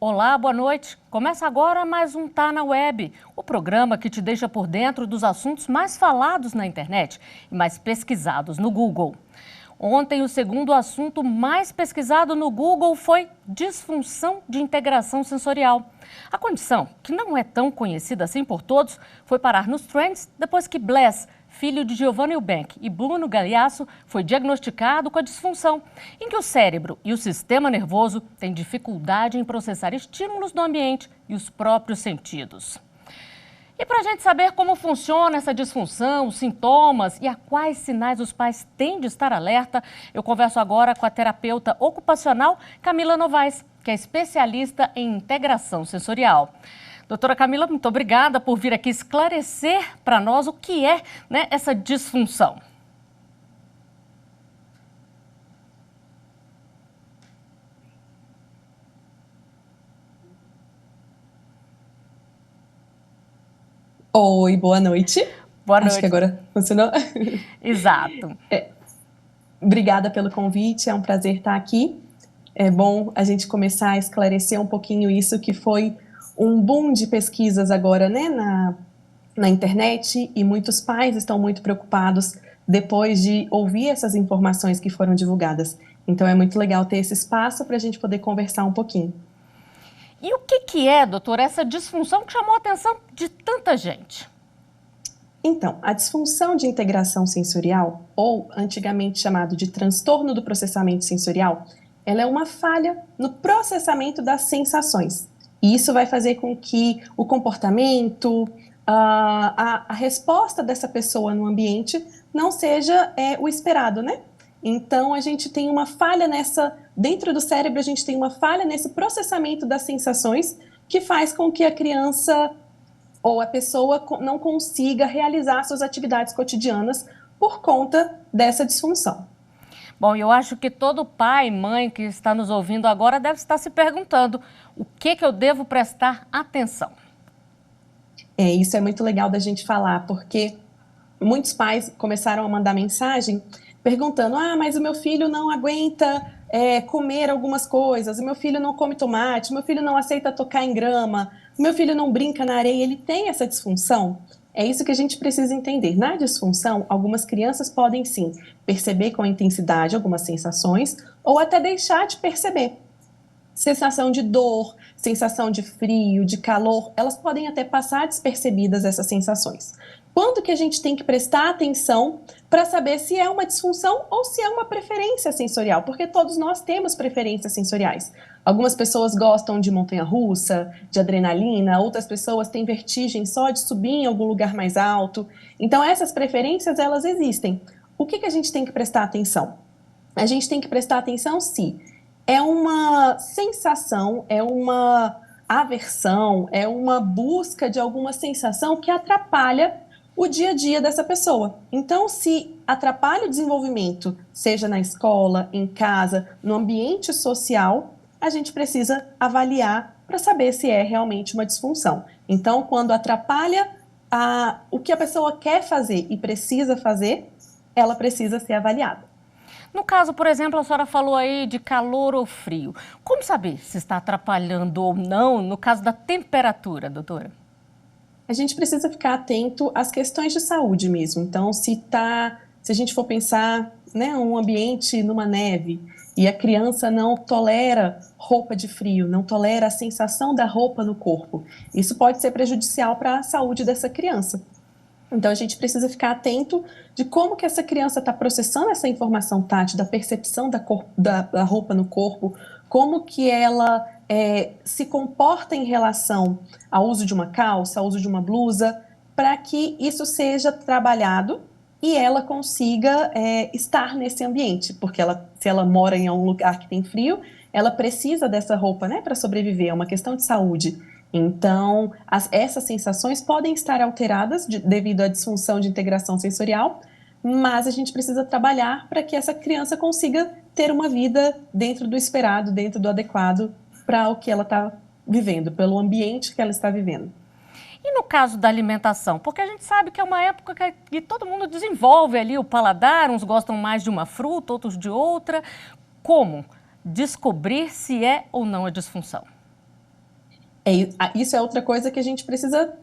Olá, boa noite. Começa agora mais um Tá na Web, o programa que te deixa por dentro dos assuntos mais falados na internet e mais pesquisados no Google. Ontem, o segundo assunto mais pesquisado no Google foi disfunção de integração sensorial. A condição, que não é tão conhecida assim por todos, foi parar nos trends depois que Bless, filho de Giovanni Eubank e Bruno Galhaço, foi diagnosticado com a disfunção, em que o cérebro e o sistema nervoso têm dificuldade em processar estímulos do ambiente e os próprios sentidos. E para a gente saber como funciona essa disfunção, os sintomas e a quais sinais os pais têm de estar alerta, eu converso agora com a terapeuta ocupacional Camila Novaes, que é especialista em integração sensorial. Doutora Camila, muito obrigada por vir aqui esclarecer para nós o que é, essa disfunção. Oi, boa noite. Boa noite. Acho que agora funcionou. Exato. Obrigada pelo convite, é um prazer estar aqui. É bom a gente começar a esclarecer um pouquinho isso, que foi um boom de pesquisas agora, na internet, e muitos pais estão muito preocupados depois de ouvir essas informações que foram divulgadas. Então é muito legal ter esse espaço para a gente poder conversar um pouquinho. E o que é, doutora, essa disfunção que chamou a atenção de tanta gente? Então, a disfunção de integração sensorial, ou antigamente chamado de transtorno do processamento sensorial, ela é uma falha no processamento das sensações. E isso vai fazer com que o comportamento, a resposta dessa pessoa no ambiente não seja o esperado, né? Então, a gente tem uma falha dentro do cérebro, a gente tem uma falha nesse processamento das sensações que faz com que a criança ou a pessoa não consiga realizar suas atividades cotidianas por conta dessa disfunção. Bom, eu acho que todo pai e mãe que está nos ouvindo agora deve estar se perguntando o que eu devo prestar atenção. Isso é muito legal da gente falar, porque muitos pais começaram a mandar mensagem perguntando: mas o meu filho não aguenta comer algumas coisas, o meu filho não come tomate, o meu filho não aceita tocar em grama, o meu filho não brinca na areia, ele tem essa disfunção? É isso que a gente precisa entender. Na disfunção, algumas crianças podem sim perceber com intensidade algumas sensações ou até deixar de perceber. Sensação de dor, sensação de frio, de calor, elas podem até passar despercebidas, essas sensações. Quando que a gente tem que prestar atenção para saber se é uma disfunção ou se é uma preferência sensorial? Porque todos nós temos preferências sensoriais. Algumas pessoas gostam de montanha-russa, de adrenalina, outras pessoas têm vertigem só de subir em algum lugar mais alto. Então essas preferências, elas existem. O que a gente tem que prestar atenção? A gente tem que prestar atenção se é uma sensação, é uma aversão, é uma busca de alguma sensação que atrapalha o dia a dia dessa pessoa. Então, se atrapalha o desenvolvimento, seja na escola, em casa, no ambiente social, a gente precisa avaliar para saber se é realmente uma disfunção. Então, quando atrapalha o que a pessoa quer fazer e precisa fazer, ela precisa ser avaliada. No caso, por exemplo, a senhora falou aí de calor ou frio. Como saber se está atrapalhando ou não no caso da temperatura, doutora? A gente precisa ficar atento às questões de saúde mesmo. Então, se a gente for pensar, um ambiente numa neve e a criança não tolera roupa de frio, não tolera a sensação da roupa no corpo, isso pode ser prejudicial para a saúde dessa criança. Então, a gente precisa ficar atento de como que essa criança está processando essa informação tátil, da percepção da roupa no corpo, como que ela se comporta em relação ao uso de uma calça, ao uso de uma blusa, para que isso seja trabalhado e ela consiga estar nesse ambiente, porque se ela mora em um lugar que tem frio, ela precisa dessa roupa, para sobreviver, é uma questão de saúde. Então, essas sensações podem estar alteradas devido à disfunção de integração sensorial, mas a gente precisa trabalhar para que essa criança consiga ter uma vida dentro do esperado, dentro do adequado para o que ela está vivendo, pelo ambiente que ela está vivendo. E no caso da alimentação? Porque a gente sabe que é uma época que todo mundo desenvolve ali o paladar, uns gostam mais de uma fruta, outros de outra. Como descobrir se é ou não a disfunção? Isso é outra coisa que a gente precisa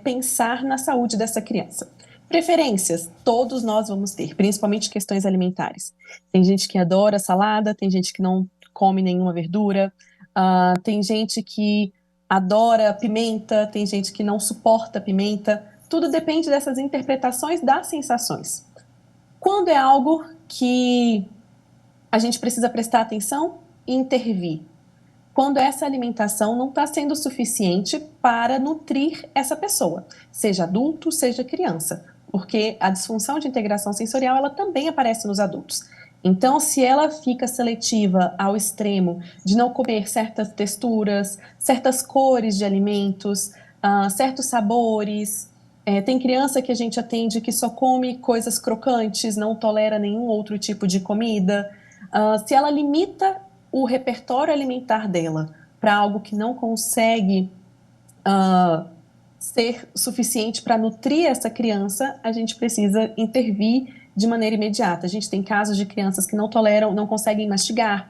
pensar na saúde dessa criança. Preferências, todos nós vamos ter, principalmente questões alimentares. Tem gente que adora salada, tem gente que não come nenhuma verdura, tem gente que adora pimenta, tem gente que não suporta pimenta. Tudo depende dessas interpretações das sensações. Quando é algo que a gente precisa prestar atenção e intervir, quando essa alimentação não está sendo suficiente para nutrir essa pessoa, seja adulto, seja criança, porque a disfunção de integração sensorial ela também aparece nos adultos. Então, se ela fica seletiva ao extremo de não comer certas texturas, certas cores de alimentos, certos sabores, tem criança que a gente atende que só come coisas crocantes, não tolera nenhum outro tipo de comida. Se ela limita o repertório alimentar dela para algo que não consegue ser suficiente para nutrir essa criança, a gente precisa intervir de maneira imediata. A gente tem casos de crianças que não toleram, não conseguem mastigar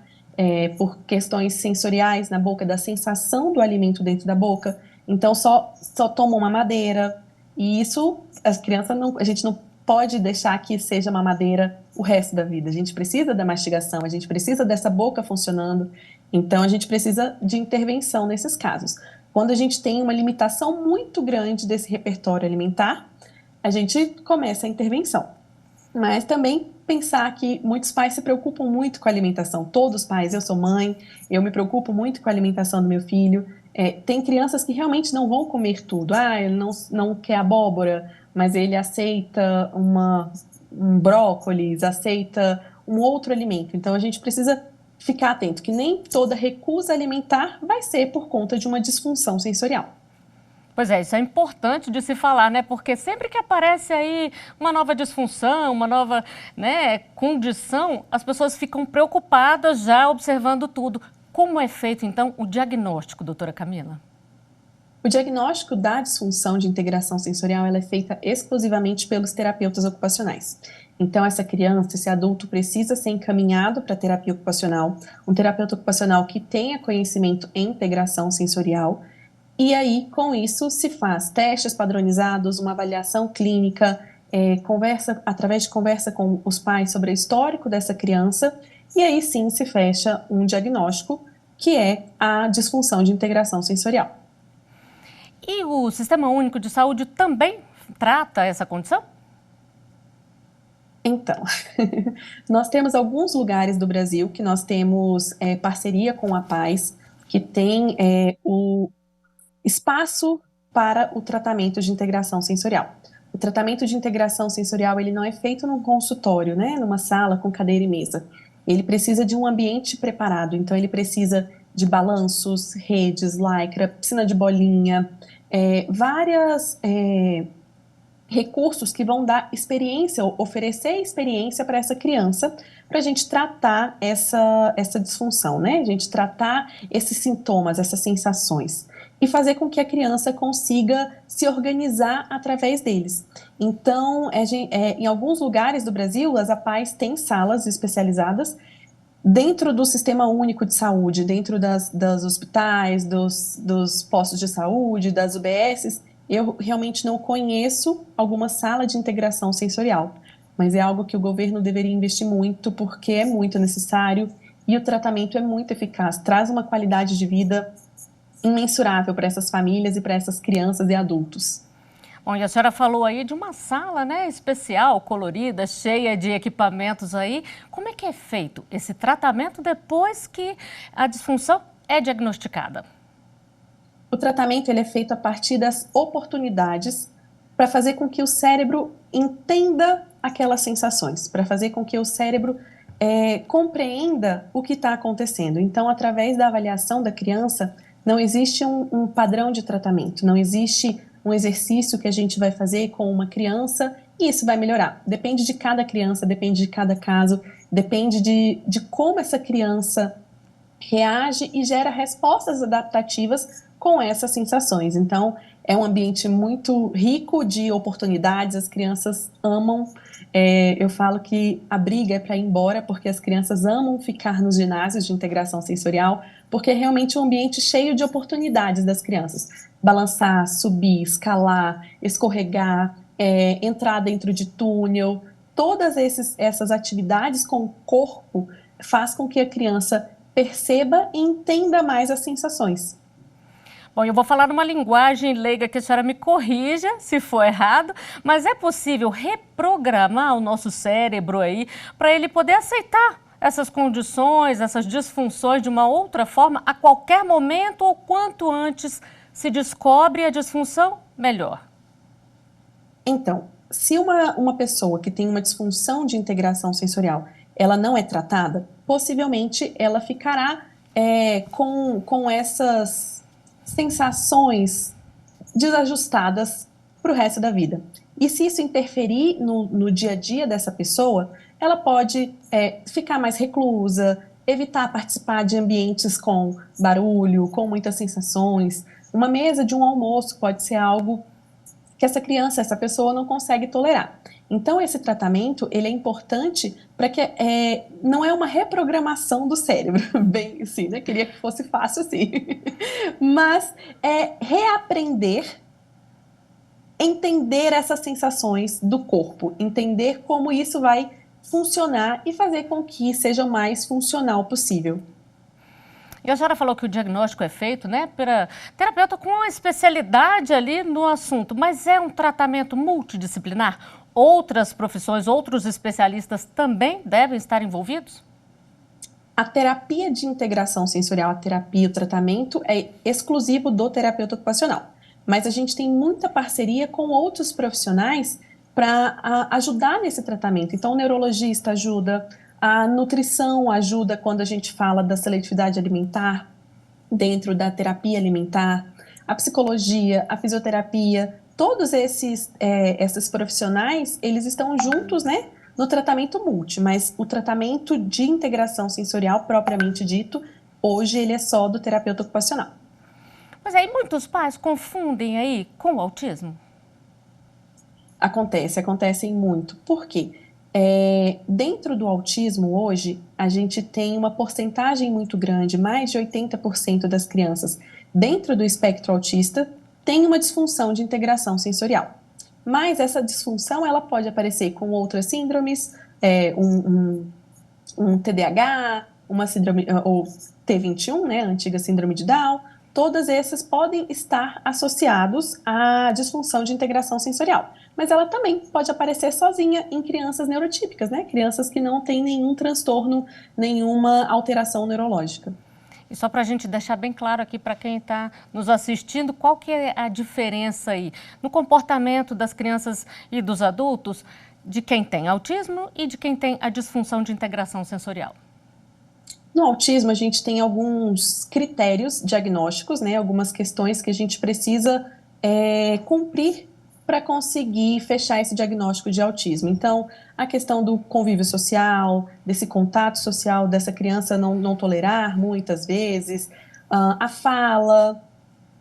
por questões sensoriais na boca, da sensação do alimento dentro da boca, então só tomam mamadeira, e isso, as crianças não, a gente não pode deixar que seja mamadeira o resto da vida. A gente precisa da mastigação, a gente precisa dessa boca funcionando, então a gente precisa de intervenção nesses casos. Quando a gente tem uma limitação muito grande desse repertório alimentar, a gente começa a intervenção. Mas também pensar que muitos pais se preocupam muito com a alimentação. Todos os pais, eu sou mãe, eu me preocupo muito com a alimentação do meu filho. Tem crianças que realmente não vão comer tudo. Ele não quer abóbora, mas ele aceita um brócolis, aceita um outro alimento. Então a gente precisa ficar atento que nem toda recusa alimentar vai ser por conta de uma disfunção sensorial. Pois é, isso é importante de se falar, né? Porque sempre que aparece aí uma nova disfunção, uma nova, né, condição, as pessoas ficam preocupadas já observando tudo. Como é feito, então, o diagnóstico, doutora Camila? O diagnóstico da disfunção de integração sensorial ela é feita exclusivamente pelos terapeutas ocupacionais. Então, essa criança, esse adulto precisa ser encaminhado para terapia ocupacional, um terapeuta ocupacional que tenha conhecimento em integração sensorial. E aí, com isso, se faz testes padronizados, uma avaliação clínica, através de conversa com os pais sobre o histórico dessa criança, e aí sim se fecha um diagnóstico, que é a disfunção de integração sensorial. E o Sistema Único de Saúde também trata essa condição? Então, nós temos alguns lugares do Brasil que nós temos parceria com a PAS, que tem o espaço para o tratamento de integração sensorial. O tratamento de integração sensorial ele não é feito num consultório, né, numa sala com cadeira e mesa. Ele precisa de um ambiente preparado, então ele precisa de balanços, redes, lycra, piscina de bolinha, várias recursos que vão dar experiência, oferecer experiência para essa criança, para a gente tratar essa disfunção, né? A gente tratar esses sintomas, essas sensações, e fazer com que a criança consiga se organizar através deles. Então, em alguns lugares do Brasil, as APAES têm salas especializadas dentro do Sistema Único de Saúde, dentro dos hospitais, dos postos de saúde, das UBSs. Eu realmente não conheço alguma sala de integração sensorial, mas é algo que o governo deveria investir muito, porque é muito necessário e o tratamento é muito eficaz, traz uma qualidade de vida imensurável para essas famílias e para essas crianças e adultos. Bom, e a senhora falou aí de uma sala, né, especial, colorida, cheia de equipamentos aí. Como é que é feito esse tratamento depois que a disfunção é diagnosticada? O tratamento ele é feito a partir das oportunidades para fazer com que o cérebro entenda aquelas sensações, para fazer com que o cérebro compreenda o que está acontecendo. Então, através da avaliação da criança, não existe um padrão de tratamento, não existe um exercício que a gente vai fazer com uma criança e isso vai melhorar. Depende de cada criança, depende de cada caso, depende de como essa criança reage e gera respostas adaptativas com essas sensações. Então, é um ambiente muito rico de oportunidades, as crianças amam. Eu falo que a briga é para ir embora, porque as crianças amam ficar nos ginásios de integração sensorial, porque é realmente um ambiente cheio de oportunidades das crianças. Balançar, subir, escalar, escorregar, entrar dentro de túnel, todas essas atividades com o corpo faz com que a criança perceba e entenda mais as sensações. Bom, eu vou falar numa linguagem leiga que a senhora me corrija se for errado, mas é possível reprogramar o nosso cérebro aí para ele poder aceitar essas condições, essas disfunções de uma outra forma a qualquer momento ou quanto antes se descobre a disfunção, melhor? Então, se uma pessoa que tem uma disfunção de integração sensorial, ela não é tratada, possivelmente ela ficará com essas sensações desajustadas para o resto da vida. E se isso interferir no dia a dia dessa pessoa, ela pode ficar mais reclusa, evitar participar de ambientes com barulho, com muitas sensações. Uma mesa de um almoço pode ser algo que essa pessoa não consegue tolerar. Então, esse tratamento, ele é importante para que não é uma reprogramação do cérebro, bem assim, né? Queria que fosse fácil assim. Mas é reaprender, entender essas sensações do corpo, entender como isso vai funcionar e fazer com que seja o mais funcional possível. E a senhora falou que o diagnóstico é feito, né, pela terapeuta com uma especialidade ali no assunto, mas é um tratamento multidisciplinar? Outras profissões, outros especialistas também devem estar envolvidos? A terapia de integração sensorial, a terapia, o tratamento é exclusivo do terapeuta ocupacional. Mas a gente tem muita parceria com outros profissionais para ajudar nesse tratamento. Então, o neurologista ajuda, a nutrição ajuda quando a gente fala da seletividade alimentar dentro da terapia alimentar, a psicologia, a fisioterapia, todos esses profissionais, eles estão juntos, né, no tratamento multi, mas o tratamento de integração sensorial propriamente dito, hoje ele é só do terapeuta ocupacional. Mas aí muitos pais confundem aí com o autismo? Acontecem muito. Por quê? Dentro do autismo hoje, a gente tem uma porcentagem muito grande, mais de 80% das crianças dentro do espectro autista tem uma disfunção de integração sensorial. Mas essa disfunção ela pode aparecer com outras síndromes, um TDAH, uma síndrome, ou T21, né, a antiga síndrome de Down, todas essas podem estar associados à disfunção de integração sensorial. Mas ela também pode aparecer sozinha em crianças neurotípicas, né? Crianças que não têm nenhum transtorno, nenhuma alteração neurológica. E só para a gente deixar bem claro aqui para quem está nos assistindo, qual que é a diferença aí no comportamento das crianças e dos adultos de quem tem autismo e de quem tem a disfunção de integração sensorial? No autismo, a gente tem alguns critérios diagnósticos, né? Algumas questões que a gente precisa cumprir para conseguir fechar esse diagnóstico de autismo. Então, a questão do convívio social, desse contato social dessa criança não tolerar muitas vezes, a fala,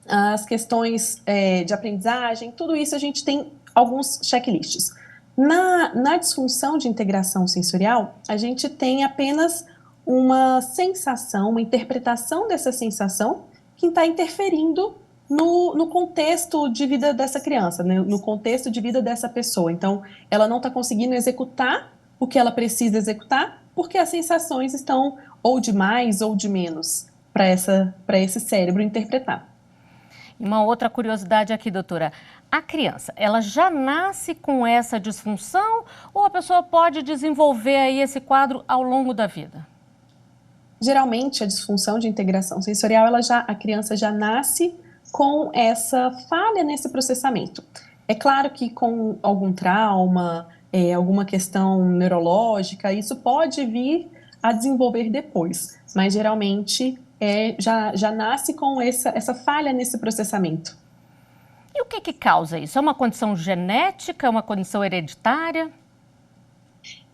as questões de aprendizagem, tudo isso a gente tem alguns checklists. Na disfunção de integração sensorial, a gente tem apenas uma sensação, uma interpretação dessa sensação que está interferindo no contexto de vida dessa criança, né? No contexto de vida dessa pessoa. Então, ela não está conseguindo executar o que ela precisa executar porque as sensações estão ou de mais ou de menos para esse cérebro interpretar. Uma outra curiosidade aqui, doutora. A criança, ela já nasce com essa disfunção ou a pessoa pode desenvolver aí esse quadro ao longo da vida? Geralmente, a disfunção de integração sensorial, a criança já nasce com essa falha nesse processamento. É claro que com algum trauma, alguma questão neurológica, isso pode vir a desenvolver depois, mas geralmente já nasce com essa falha nesse processamento. E o que causa isso? É uma condição genética, é uma condição hereditária?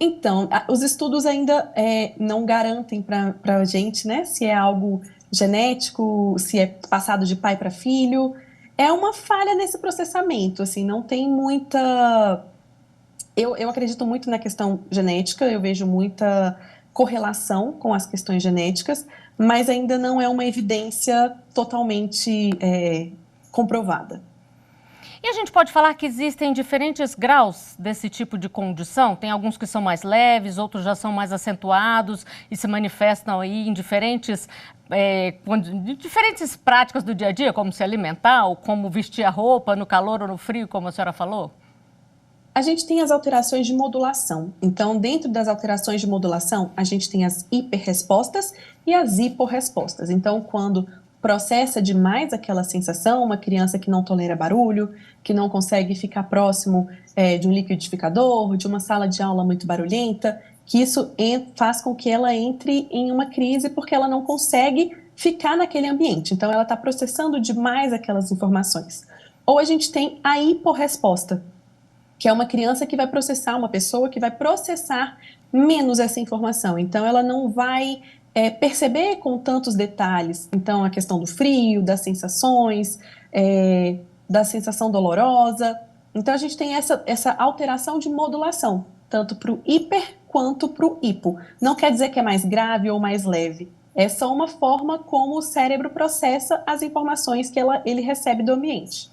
Então, os estudos ainda não garantem para a gente, né, se é algo genético, se é passado de pai para filho. É uma falha nesse processamento, assim, não tem muita... Eu acredito muito na questão genética, eu vejo muita correlação com as questões genéticas, mas ainda não é uma evidência totalmente comprovada. E a gente pode falar que existem diferentes graus desse tipo de condição? Tem alguns que são mais leves, outros já são mais acentuados e se manifestam aí em diferentes práticas do dia a dia, como se alimentar ou como vestir a roupa no calor ou no frio, como a senhora falou? A gente tem as alterações de modulação. Então, dentro das alterações de modulação, a gente tem as hiperrespostas e as hiporrespostas. Então, quando processa demais aquela sensação, uma criança que não tolera barulho, que não consegue ficar próximo de um liquidificador, de uma sala de aula muito barulhenta, que isso faz com que ela entre em uma crise porque ela não consegue ficar naquele ambiente. Então, ela está processando demais aquelas informações. Ou a gente tem a hiporresposta, que é uma criança que vai processar, uma pessoa que vai processar menos essa informação. Então, ela não vai perceber com tantos detalhes. Então, a questão do frio, das sensações, da sensação dolorosa. Então, a gente tem essa alteração de modulação, tanto para o hiper quanto para o hipo. Não quer dizer que é mais grave ou mais leve. É só uma forma como o cérebro processa as informações que ele recebe do ambiente.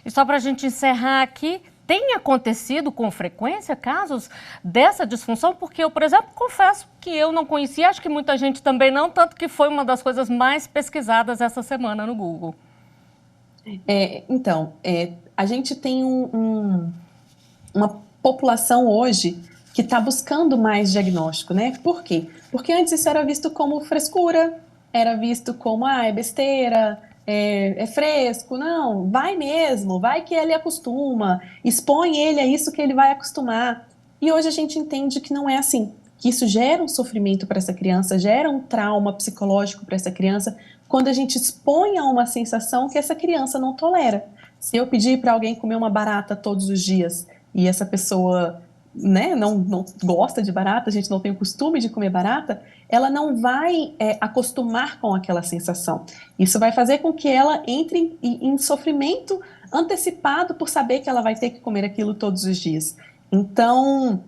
E só para a gente encerrar aqui, tem acontecido com frequência casos dessa disfunção? Porque eu, por exemplo, confesso que eu não conhecia, acho que muita gente também não, tanto que foi uma das coisas mais pesquisadas essa semana no Google. Então, a gente tem uma população hoje que está buscando mais diagnóstico, né? Por quê? Porque antes isso era visto como frescura, era visto como, é besteira, é fresco, não, vai mesmo, vai que ele acostuma, expõe ele a isso que ele vai acostumar. E hoje a gente entende que não é assim, que isso gera um sofrimento para essa criança, gera um trauma psicológico para essa criança, quando a gente expõe a uma sensação que essa criança não tolera. Se eu pedir para alguém comer uma barata todos os dias e essa pessoa não gosta de barata, a gente não tem o costume de comer barata, ela não vai acostumar com aquela sensação. Isso vai fazer com que ela entre em sofrimento antecipado por saber que ela vai ter que comer aquilo todos os dias. Então,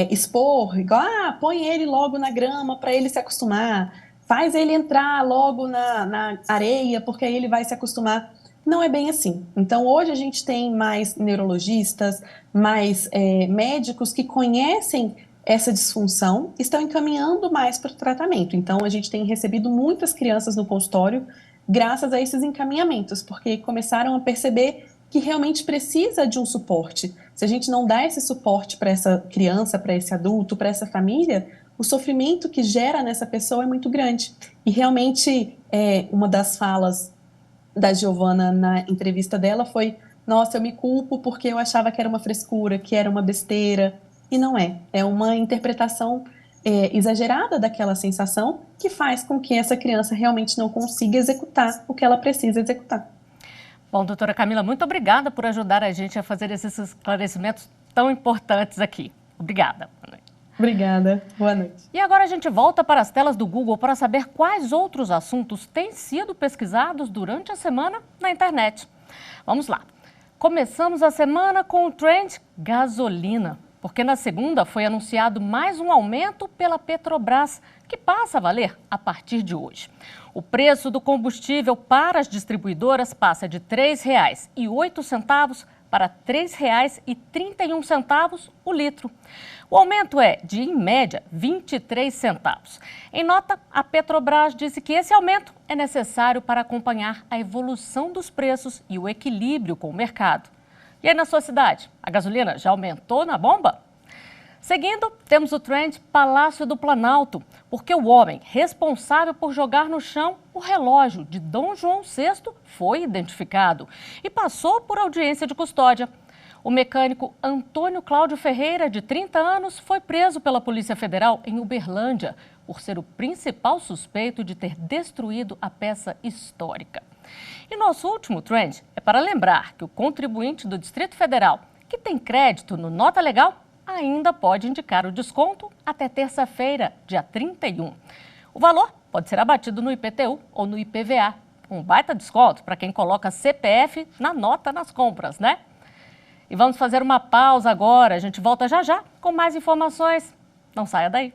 expor, igual, põe ele logo na grama para ele se acostumar, faz ele entrar logo na areia porque aí ele vai se acostumar. Não é bem assim. Então, hoje a gente tem mais neurologistas, mais médicos que conhecem essa disfunção, estão encaminhando mais para o tratamento. Então, a gente tem recebido muitas crianças no consultório graças a esses encaminhamentos, porque começaram a perceber que realmente precisa de um suporte. Se a gente não dá esse suporte para essa criança, para esse adulto, para essa família, o sofrimento que gera nessa pessoa é muito grande. E realmente, uma das falas da Giovana na entrevista dela foi: nossa, eu me culpo porque eu achava que era uma frescura, que era uma besteira, e não é. É uma interpretação exagerada daquela sensação que faz com que essa criança realmente não consiga executar o que ela precisa executar. Bom, doutora Camila, muito obrigada por ajudar a gente a fazer esses esclarecimentos tão importantes aqui. Obrigada. Boa noite. Obrigada. Boa noite. E agora a gente volta para as telas do Google para saber quais outros assuntos têm sido pesquisados durante a semana na internet. Vamos lá. Começamos a semana com o trend gasolina, porque na segunda foi anunciado mais um aumento pela Petrobras, que passa a valer a partir de hoje. O preço do combustível para as distribuidoras passa de R$ 3,08 para R$ 3,31 o litro. O aumento é de, em média, 23 centavos. Em nota, a Petrobras disse que esse aumento é necessário para acompanhar a evolução dos preços e o equilíbrio com o mercado. E aí na sua cidade, a gasolina já aumentou na bomba? Seguindo, temos o trend Palácio do Planalto, porque o homem responsável por jogar no chão o relógio de Dom João VI foi identificado e passou por audiência de custódia. O mecânico Antônio Cláudio Ferreira, de 30 anos, foi preso pela Polícia Federal em Uberlândia por ser o principal suspeito de ter destruído a peça histórica. E nosso último trend é para lembrar que o contribuinte do Distrito Federal que tem crédito no Nota Legal ainda pode indicar o desconto até terça-feira, dia 31. O valor pode ser abatido no IPTU ou no IPVA. Um baita desconto para quem coloca CPF na nota nas compras, né? E vamos fazer uma pausa agora. A gente volta já já com mais informações. Não saia daí.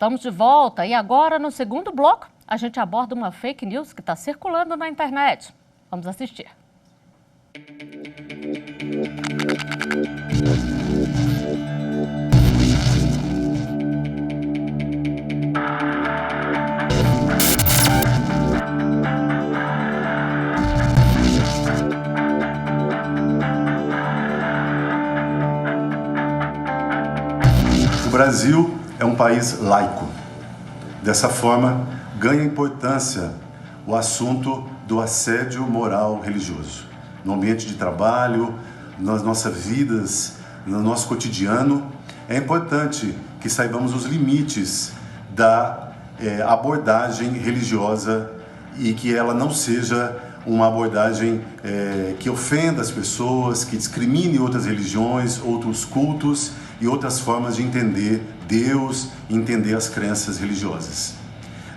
Estamos de volta e agora, no segundo bloco, a gente aborda uma fake news que está circulando na internet. Vamos assistir. O Brasil é um país laico. Dessa forma, ganha importância o assunto do assédio moral religioso. No ambiente de trabalho, nas nossas vidas, no nosso cotidiano, é importante que saibamos os limites da abordagem religiosa e que ela não seja uma abordagem que ofenda as pessoas, que discrimine outras religiões, outros cultos e outras formas de entender Deus e entender as crenças religiosas.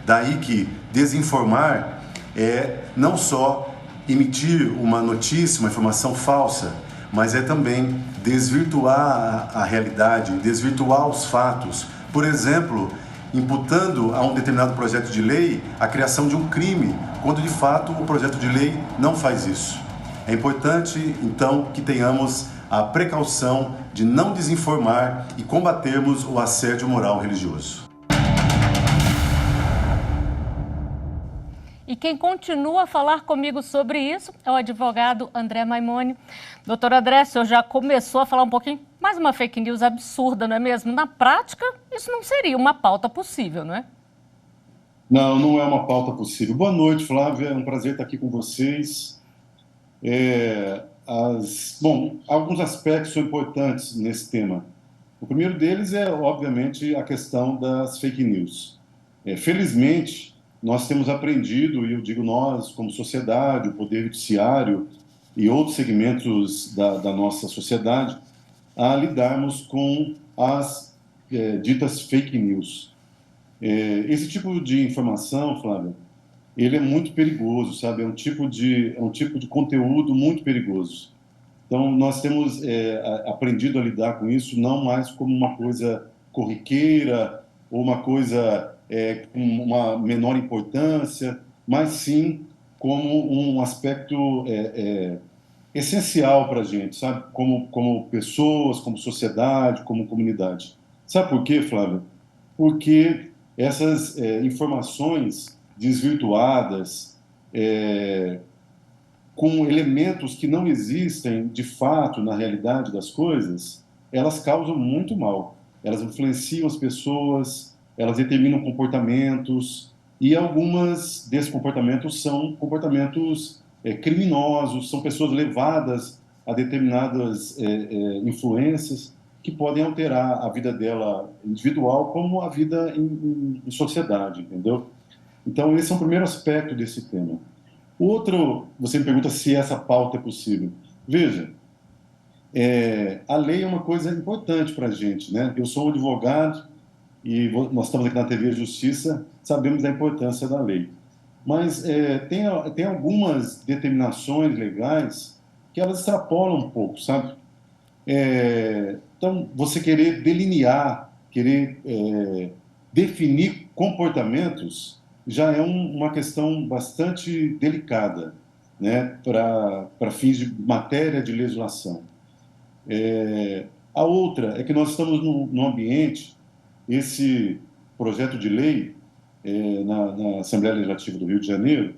Daí que desinformar é não só emitir uma notícia, uma informação falsa, mas é também desvirtuar a realidade, desvirtuar os fatos. Por exemplo, imputando a um determinado projeto de lei a criação de um crime, quando de fato o projeto de lei não faz isso. É importante, então, que tenhamos a precaução de não desinformar e combatermos o assédio moral religioso. E quem continua a falar comigo sobre isso é o advogado André Maimone. Doutor André, o senhor já começou a falar um pouquinho, mais uma fake news absurda, não é mesmo? Na prática, isso não seria uma pauta possível, não é? Não, não é uma pauta possível. Boa noite, Flávia, é um prazer estar aqui com vocês. Bom, alguns aspectos são importantes nesse tema. O primeiro deles é, obviamente, a questão das fake news. Felizmente, nós temos aprendido, e eu digo nós, como sociedade, o Poder Judiciário e outros segmentos da nossa sociedade, a lidarmos com as ditas fake news. Esse tipo de informação, Flávia, ele é muito perigoso, sabe? É um tipo de conteúdo muito perigoso. Então, nós temos aprendido a lidar com isso não mais como uma coisa corriqueira ou uma coisa com uma menor importância, mas sim como um aspecto essencial para a gente, sabe? Como pessoas, como sociedade, como comunidade. Sabe por quê, Flávia? Porque essas informações desvirtuadas, com elementos que não existem de fato na realidade das coisas, elas causam muito mal. Elas influenciam as pessoas, elas determinam comportamentos, e algumas desses comportamentos são comportamentos criminosos, são pessoas levadas a determinadas influências que podem alterar a vida dela individual como a vida em sociedade, entendeu? Então, esse é o primeiro aspecto desse tema. Outro, você me pergunta se essa pauta é possível. Veja, a lei é uma coisa importante para a gente, né? Eu sou um advogado e nós estamos aqui na TV Justiça, sabemos da importância da lei. Mas tem algumas determinações legais que elas extrapolam um pouco, sabe? Então, você querer delinear, querer definir comportamentos já é uma questão bastante delicada, né, para fins de matéria de legislação. A outra é que nós estamos num ambiente, esse projeto de lei na Assembleia Legislativa do Rio de Janeiro,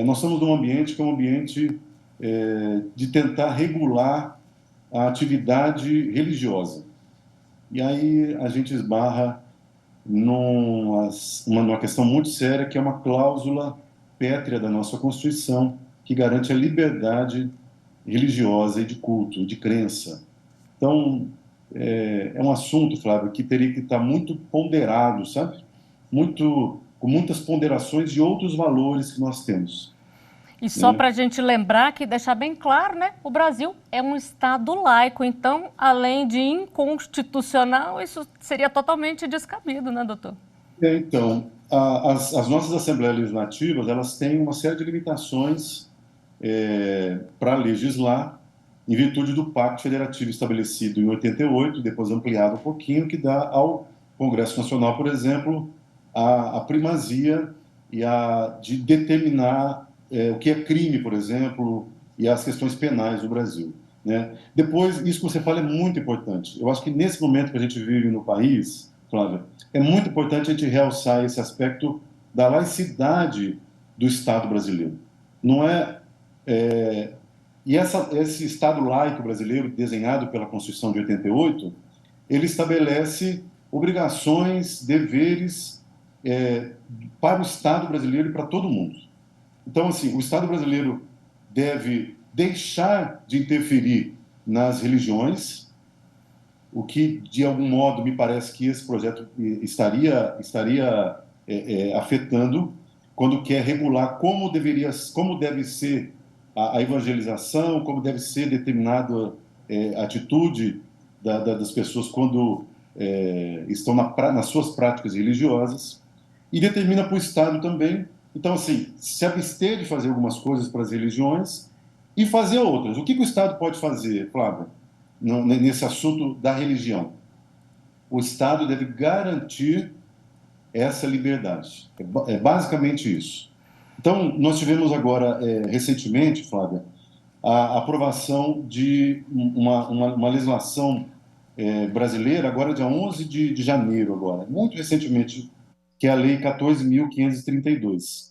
nós estamos num ambiente que é um ambiente de tentar regular a atividade religiosa. E aí a gente esbarra numa questão muito séria, que é uma cláusula pétrea da nossa Constituição, que garante a liberdade religiosa e de culto, de crença. Então, é um assunto, Flávio, que teria que estar muito ponderado, sabe? Com muitas ponderações de outros valores que nós temos. E só para a gente lembrar, que deixar bem claro, né? O Brasil é um Estado laico, então, além de inconstitucional, isso seria totalmente descabido, né, doutor? Então, as nossas Assembleias Legislativas, elas têm uma série de limitações para legislar, em virtude do Pacto Federativo estabelecido em 88, depois ampliado um pouquinho, que dá ao Congresso Nacional, por exemplo, a primazia de determinar o que é crime, por exemplo, e as questões penais do Brasil, né? Depois, isso que você fala é muito importante. Eu acho que nesse momento que a gente vive no país, Flávia, é muito importante a gente realçar esse aspecto da laicidade do Estado brasileiro. Não é... esse Estado laico brasileiro, desenhado pela Constituição de 88, ele estabelece obrigações, deveres para o Estado brasileiro e para todo mundo. Então, assim, o Estado brasileiro deve deixar de interferir nas religiões, o que, de algum modo, me parece que esse projeto estaria afetando quando quer regular como deve ser a evangelização, como deve ser determinada atitude das pessoas quando estão nas suas práticas religiosas, e determina para o Estado também, então, assim, se abster de fazer algumas coisas para as religiões e fazer outras. O que o Estado pode fazer, Flávia, nesse assunto da religião? O Estado deve garantir essa liberdade. É basicamente isso. Então, nós tivemos agora, recentemente, Flávia, a aprovação de uma legislação brasileira, agora dia 11 de janeiro, agora, muito recentemente, que é a Lei 14.532.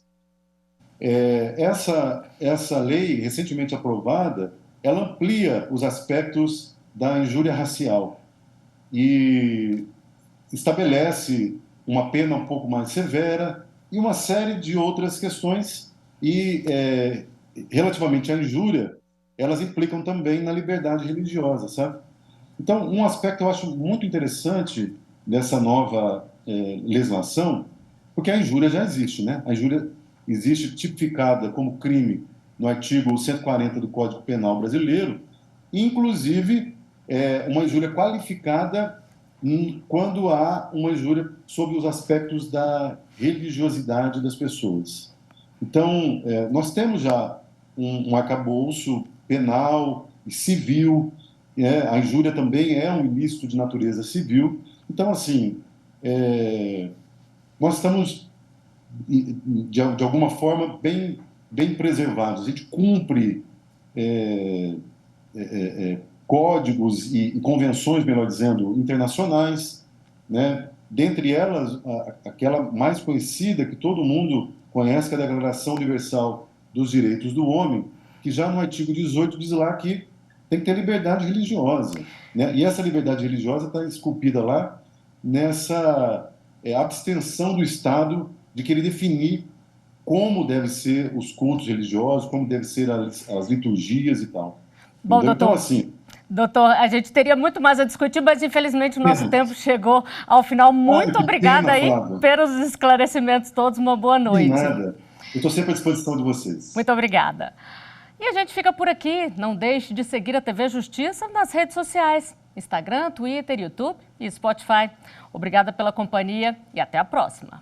Essa lei, recentemente aprovada, ela amplia os aspectos da injúria racial e estabelece uma pena um pouco mais severa e uma série de outras questões e, relativamente à injúria, elas implicam também na liberdade religiosa, sabe? Então, um aspecto que eu acho muito interessante dessa nova legislação, porque a injúria já existe, né? A injúria existe tipificada como crime no artigo 140 do Código Penal brasileiro, inclusive uma injúria qualificada quando há uma injúria sobre os aspectos da religiosidade das pessoas. Então, nós temos já um arcabouço penal e civil, a injúria também é um ilícito de natureza civil. Então, assim, nós estamos, de alguma forma, bem preservados. A gente cumpre códigos e convenções, melhor dizendo, internacionais, né? Dentre elas, aquela mais conhecida, que todo mundo conhece, que é a Declaração Universal dos Direitos do Homem, que já no artigo 18 diz lá que tem que ter liberdade religiosa, né? E essa liberdade religiosa está esculpida lá nessa abstenção do Estado de querer definir como devem ser os cultos religiosos, como devem ser as liturgias e tal. Bom, então, doutor, assim, doutor, a gente teria muito mais a discutir, mas infelizmente o nosso tempo chegou ao final. Muito obrigada aí pelos esclarecimentos todos. Uma boa noite. De nada. Eu estou sempre à disposição de vocês. Muito obrigada. E a gente fica por aqui. Não deixe de seguir a TV Justiça nas redes sociais: Instagram, Twitter, YouTube e Spotify. Obrigada pela companhia e até a próxima.